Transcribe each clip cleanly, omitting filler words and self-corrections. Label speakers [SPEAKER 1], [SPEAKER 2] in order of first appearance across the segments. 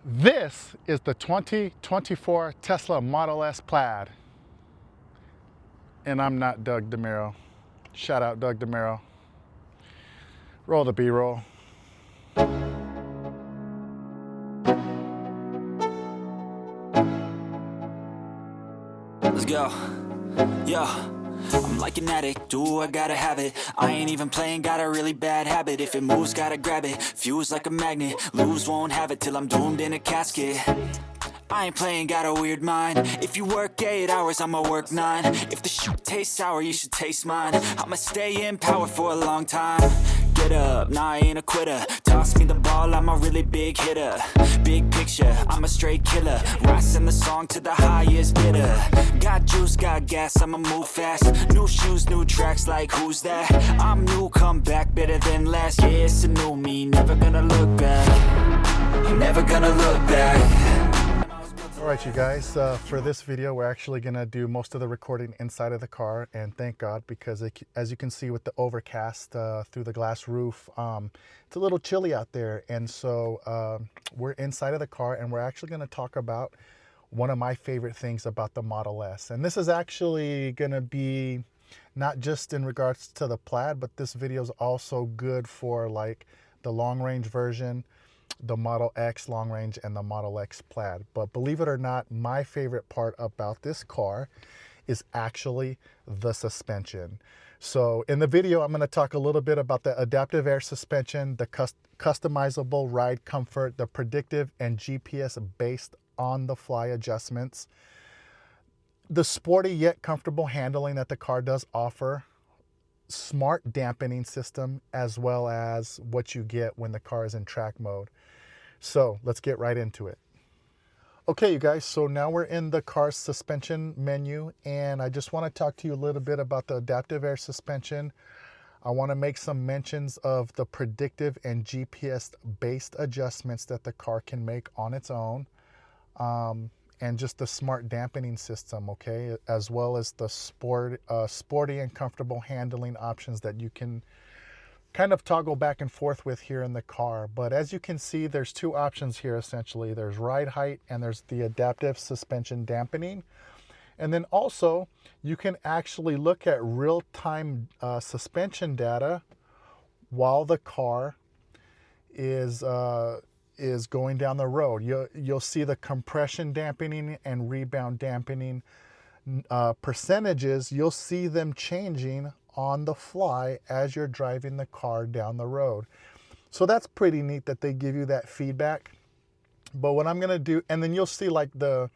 [SPEAKER 1] This is the 2024 Tesla Model S Plaid. And I'm not Doug DeMuro. Shout out Doug DeMuro. Roll the B-roll.
[SPEAKER 2] Let's go. Yo, I'm like an addict, do I gotta have it. I ain't even playing, got a really bad habit. If it moves, gotta grab it, fuse like a magnet. Lose, won't have it till I'm doomed in a casket. I ain't playing, got a weird mind. If you work 8 hours, I'ma work 9. If the shit tastes sour, you should taste mine. I'ma stay in power for a long time. Get up, nah, I ain't a quitter. Toss me the ball, I'm a really big hitter. Big picture, I'm a straight killer. Rising the song to the highest bidder. Got juice, got gas, I'ma move fast. New shoes, new tracks, like who's that? I'm new, come back, better than last. Yeah, it's a new me, never gonna look back. I'm never gonna look back.
[SPEAKER 1] Alright you guys, for this video we're actually going to do most of the recording inside of the car, and thank God, because as you can see with the overcast through the glass roof, it's a little chilly out there, and so we're inside of the car and we're actually going to talk about one of my favorite things about the Model S. And this is actually going to be not just in regards to the Plaid, but this video is also good for like the long range version, the Model X long range, and the Model X Plaid. But believe it or not, my favorite part about this car is actually the suspension. So in the video, I'm going to talk a little bit about the adaptive air suspension, the customizable ride comfort, the predictive and GPS based on the fly adjustments, the sporty yet comfortable handling that the car does offer, smart dampening system, as well as what you get when the car is in track mode. So let's get right into it. Okay, you guys, so now we're in the car's suspension menu, and I just want to talk to you a little bit about the adaptive air suspension. I want to make some mentions of the predictive and GPS based adjustments that the car can make on its own, and just the smart dampening system, okay, as well as the sporty and comfortable handling options that you can kind of toggle back and forth with here in the car. But as you can see, there's two options here essentially. There's ride height and there's the adaptive suspension dampening. And then also you can actually look at real-time suspension data while the car is going down the road. You'll see the compression dampening and rebound dampening percentages. You'll see them changing on the fly as you're driving the car down the road. So that's pretty neat that they give you that feedback. But what I'm going to do, and then you'll see like the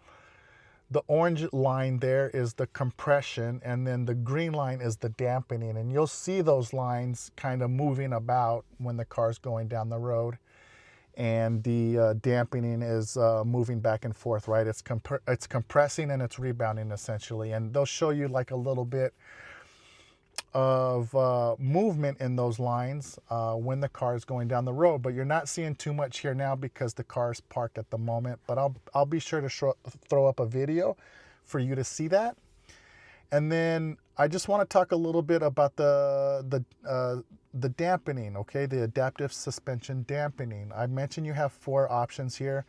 [SPEAKER 1] orange line there is the compression, and then the green line is the dampening, and you'll see those lines kind of moving about when the car's going down the road, and the dampening is moving back and forth, right? It's compressing and it's rebounding essentially, and they'll show you like a little bit of movement in those lines when the car is going down the road, but you're not seeing too much here now because the car is parked at the moment. But I'll be sure to throw up a video for you to see that. And then I just want to talk a little bit about the dampening, okay, the adaptive suspension dampening. I mentioned you have 4 options here.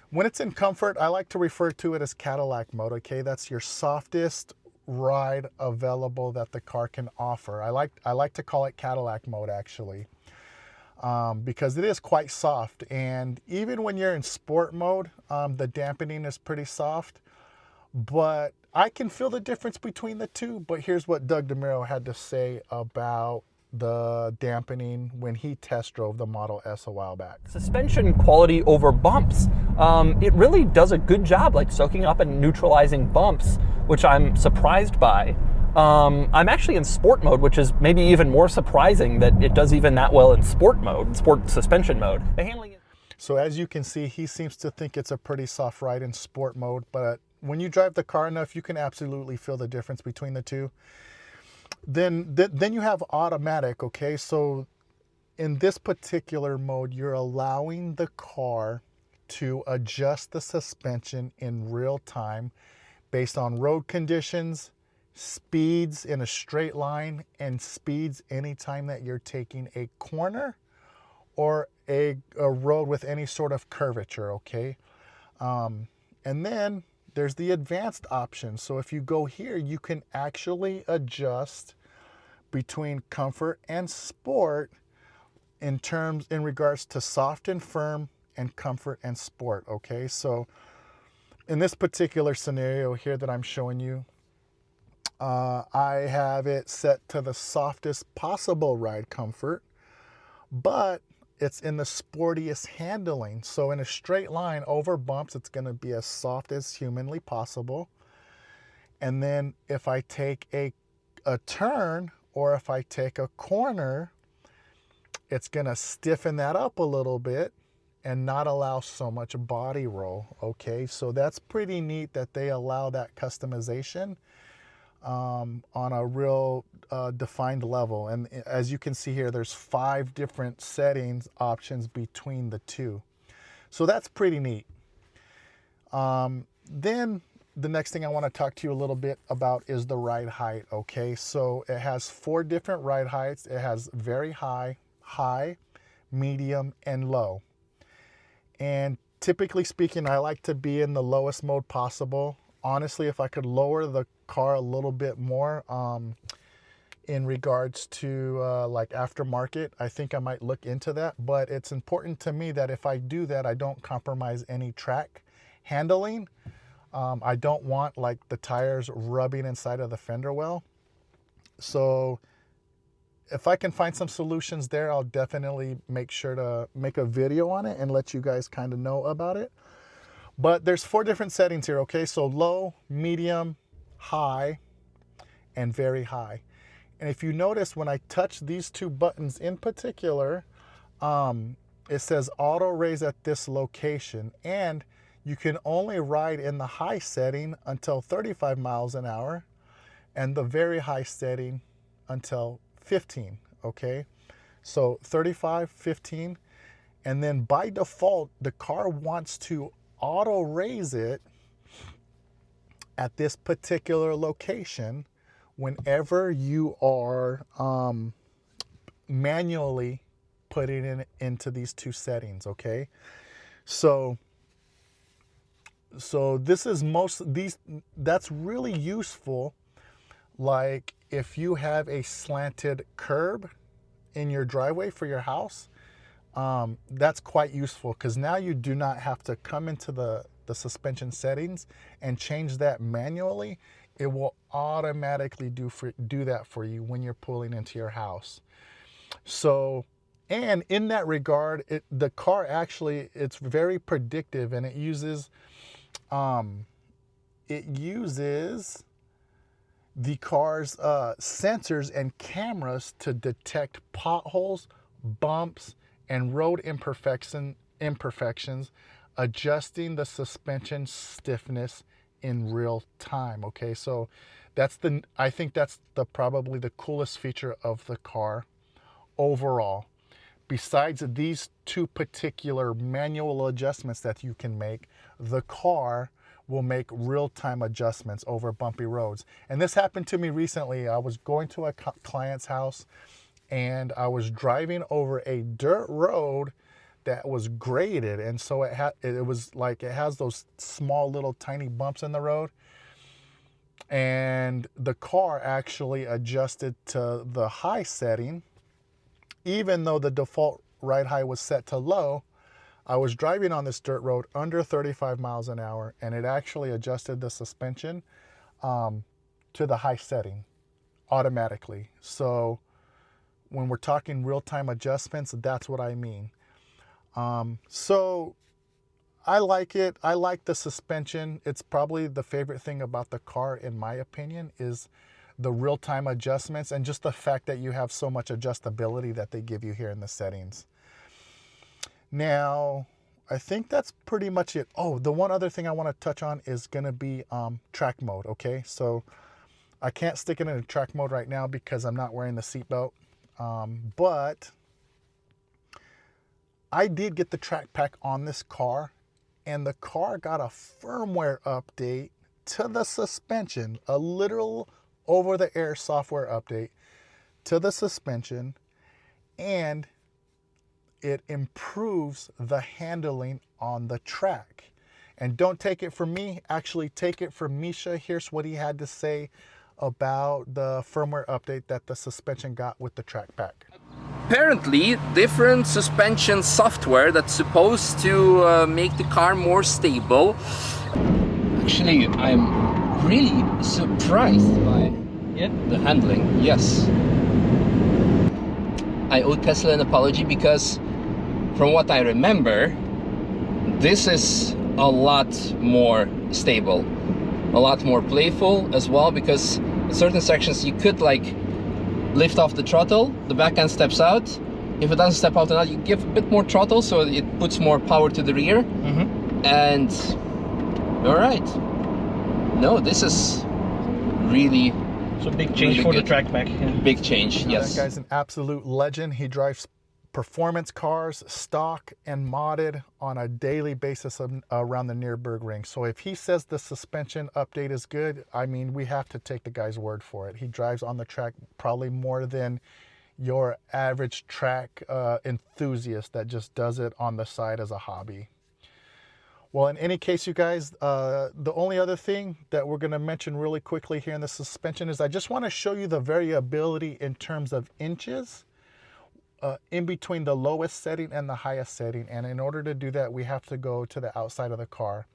[SPEAKER 1] When it's in comfort, I like to refer to it as Cadillac mode, okay? That's your softest ride available that the car can offer. I like to call it Cadillac mode actually, because it is quite soft. And even when you're in sport mode, the dampening is pretty soft, but I can feel the difference between the two. But here's what Doug DeMuro had to say about the dampening when he test drove the Model S a while back.
[SPEAKER 3] Suspension quality over bumps. It really does a good job like soaking up and neutralizing bumps, which I'm surprised by. I'm actually in sport mode, which is maybe even more surprising that it does even that well in sport mode, sport suspension mode. The handling is...
[SPEAKER 1] So as you can see, he seems to think it's a pretty soft ride in sport mode, but when you drive the car enough, you can absolutely feel the difference between the two. Then you have automatic, okay? So in this particular mode, you're allowing the car to adjust the suspension in real time based on road conditions, speeds in a straight line, and speeds anytime that you're taking a corner or a road with any sort of curvature, okay? And then there's the advanced option. So if you go here, you can actually adjust between comfort and sport in regards to soft and firm and comfort and sport, okay? So in this particular scenario here that I'm showing you, I have it set to the softest possible ride comfort, but it's in the sportiest handling. So in a straight line over bumps, it's going to be as soft as humanly possible. And then if I take a turn, or if I take a corner, it's going to stiffen that up a little bit and not allow so much body roll, okay? So that's pretty neat that they allow that customization on a real defined level. And as you can see here, there's 5 different settings options between the two. So that's pretty neat. Then the next thing I want to talk to you a little bit about is the ride height, okay? So it has 4 different ride heights. It has very high, high, medium, and low. And typically speaking, I like to be in the lowest mode possible. Honestly, if I could lower the car a little bit more in regards to like aftermarket, I think I might look into that. But it's important to me that if I do that, I don't compromise any track handling. I don't want like the tires rubbing inside of the fender well. So if I can find some solutions there, I'll definitely make sure to make a video on it and let you guys kind of know about it. But there's 4 different settings here, okay? So low, medium, high, and very high. And if you notice, when I touch these 2 buttons in particular, it says auto raise at this location, and you can only ride in the high setting until 35 miles an hour and the very high setting until 15, okay? So 35, 15, and then by default, the car wants to auto raise it at this particular location whenever you are manually putting it into these 2 settings, okay? So this is that's really useful. Like if you have a slanted curb in your driveway for your house, that's quite useful, because now you do not have to come into the suspension settings and change that manually. It will automatically do that for you when you're pulling into your house. So, and in that regard, the car actually, it's very predictive, and it uses the car's sensors and cameras to detect potholes, bumps, and road imperfections, adjusting the suspension stiffness in real time, okay? So I think that's probably the coolest feature of the car overall. Besides these 2 particular manual adjustments that you can make, the car will make real-time adjustments over bumpy roads. And this happened to me recently. I was going to a client's house, and I was driving over a dirt road that was graded, and so it has those small little tiny bumps in the road, and the car actually adjusted to the high setting. Even though the default ride height was set to low, I was driving on this dirt road under 35 miles an hour, and it actually adjusted the suspension to the high setting automatically. So when we're talking real-time adjustments, that's what I mean. So I like it. I like the suspension. It's probably the favorite thing about the car, in my opinion, is the real-time adjustments and just the fact that you have so much adjustability that they give you here in the settings. Now, I think that's pretty much it. Oh, the one other thing I want to touch on is going to be track mode, okay? So I can't stick it in track mode right now because I'm not wearing the seatbelt, but I did get the track pack on this car, and the car got a firmware update to the suspension, a literal over-the-air software update to the suspension, and it improves the handling on the track. And don't take it from me, actually take it from Misha. Here's what he had to say about the firmware update that the suspension got with the track pack.
[SPEAKER 4] Apparently, different suspension software that's supposed to make the car more stable. Actually, I'm really surprised by the handling. Yes. I owe Tesla an apology because from what I remember, this is a lot more stable, a lot more playful as well, because in certain sections you could like lift off the throttle, the back end steps out. If it doesn't step out enough, you give a bit more throttle so it puts more power to the rear. And all right, no, this is really
[SPEAKER 3] So big change for the track pack. Yeah.
[SPEAKER 4] Big change. Yes,
[SPEAKER 1] that guy's an absolute legend. He drives performance cars, stock and modded on a daily basis around the Nürburgring. So if he says the suspension update is good, I mean, we have to take the guy's word for it. He drives on the track probably more than your average track enthusiast that just does it on the side as a hobby. Well, in any case, you guys, the only other thing that we're going to mention really quickly here in the suspension is I just want to show you the variability in terms of inches in between the lowest setting and the highest setting. And in order to do that, we have to go to the outside of the car.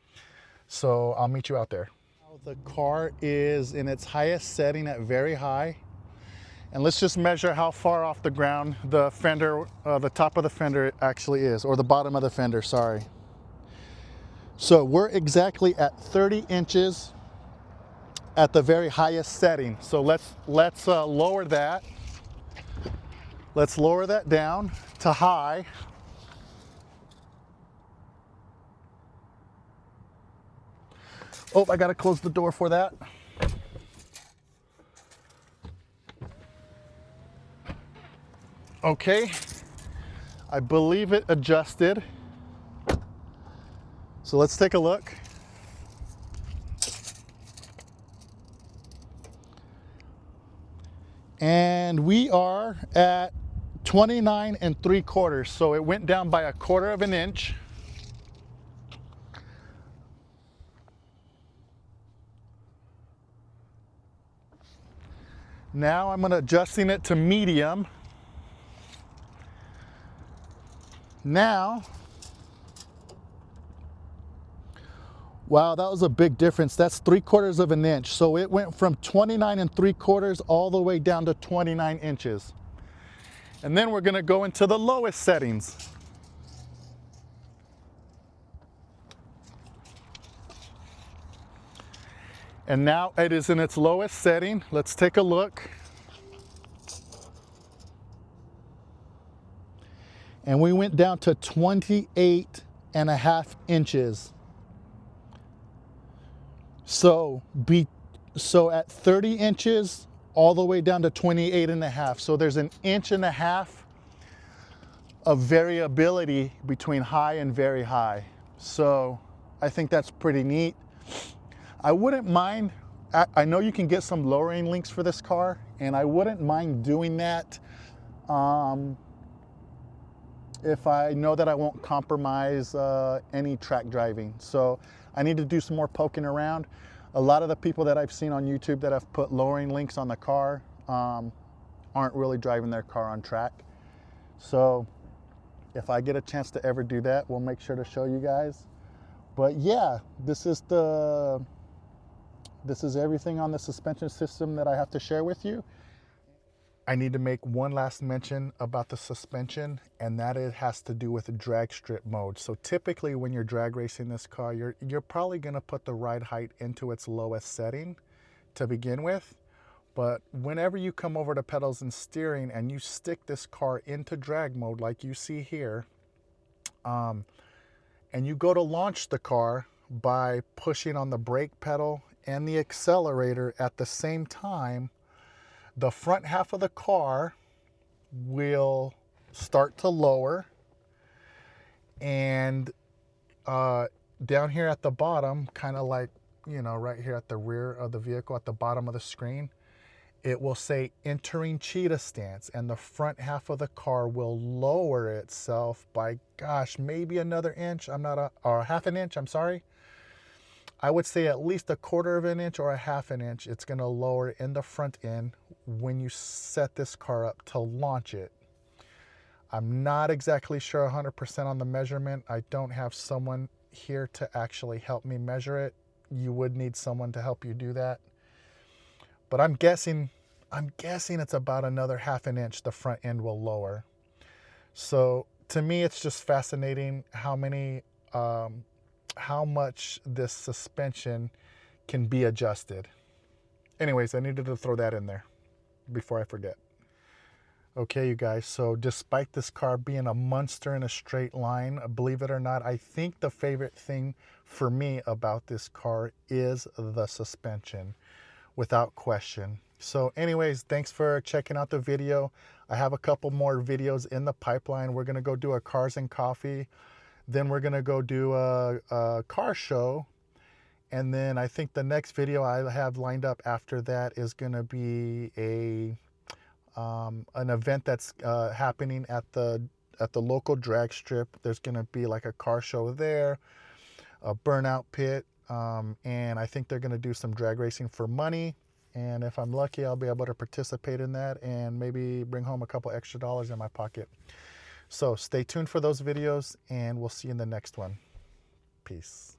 [SPEAKER 1] So I'll meet you out there. The car is in its highest setting at very high. And let's just measure how far off the ground the fender, the top of the fender actually is, or the bottom of the fender, sorry. So we're exactly at 30 inches at the very highest setting. So let's lower that. Let's lower that down to high. Oh, I gotta close the door for that. Okay, I believe it adjusted. So let's take a look. And we are at 29 3/4. So it went down by 1/4 of an inch. Now I'm adjusting it to medium. Now, wow, that was a big difference. That's 3/4 of an inch. So it went from 29 3/4 all the way down to 29 inches. And then we're gonna go into the lowest settings. And now it is in its lowest setting. Let's take a look. And we went down to 28.5 inches. So at 30 inches, all the way down to 28.5. So there's an 1.5 inches of variability between high and very high. So I think that's pretty neat. I wouldn't mind, I know you can get some lowering links for this car, and I wouldn't mind doing that if I know that I won't compromise any track driving. So I need to do some more poking around. A lot of the people that I've seen on YouTube that have put lowering links on the car aren't really driving their car on track. So if I get a chance to ever do that, we'll make sure to show you guys. But yeah, this is everything on the suspension system that I have to share with you. I need to make one last mention about the suspension, and that it has to do with drag strip mode. So typically when you're drag racing this car, you're probably gonna put the ride height into its lowest setting to begin with. But whenever you come over to pedals and steering and you stick this car into drag mode like you see here, and you go to launch the car by pushing on the brake pedal and the accelerator at the same time, the front half of the car will start to lower, and down here at the bottom, kind of like, you know, right here at the rear of the vehicle at the bottom of the screen, it will say entering cheetah stance, and the front half of the car will lower itself by, gosh, maybe another inch. Or half an inch, I'm sorry. I would say at least 1/4 of an inch or 1/2 an inch. It's going to lower in the front end when you set this car up to launch it. I'm not exactly sure 100% on the measurement. I don't have someone here to actually help me measure it. You would need someone to help you do that. But I'm guessing it's about another 1/2 an inch the front end will lower. So to me, it's just fascinating how much this suspension can be adjusted. Anyways, I needed to throw that in there before I forget. Okay, you guys, so despite this car being a monster in a straight line, believe it or not, I think the favorite thing for me about this car is the suspension, without question. So anyways, thanks for checking out the video. I have a couple more videos in the pipeline. We're gonna go do a Cars and Coffee. Then we're gonna go do a car show. And then I think the next video I have lined up after that is gonna be an event that's happening at the local drag strip. There's gonna be like a car show there, a burnout pit, and I think they're gonna do some drag racing for money. And if I'm lucky, I'll be able to participate in that and maybe bring home a couple extra dollars in my pocket. So stay tuned for those videos, and we'll see you in the next one. Peace.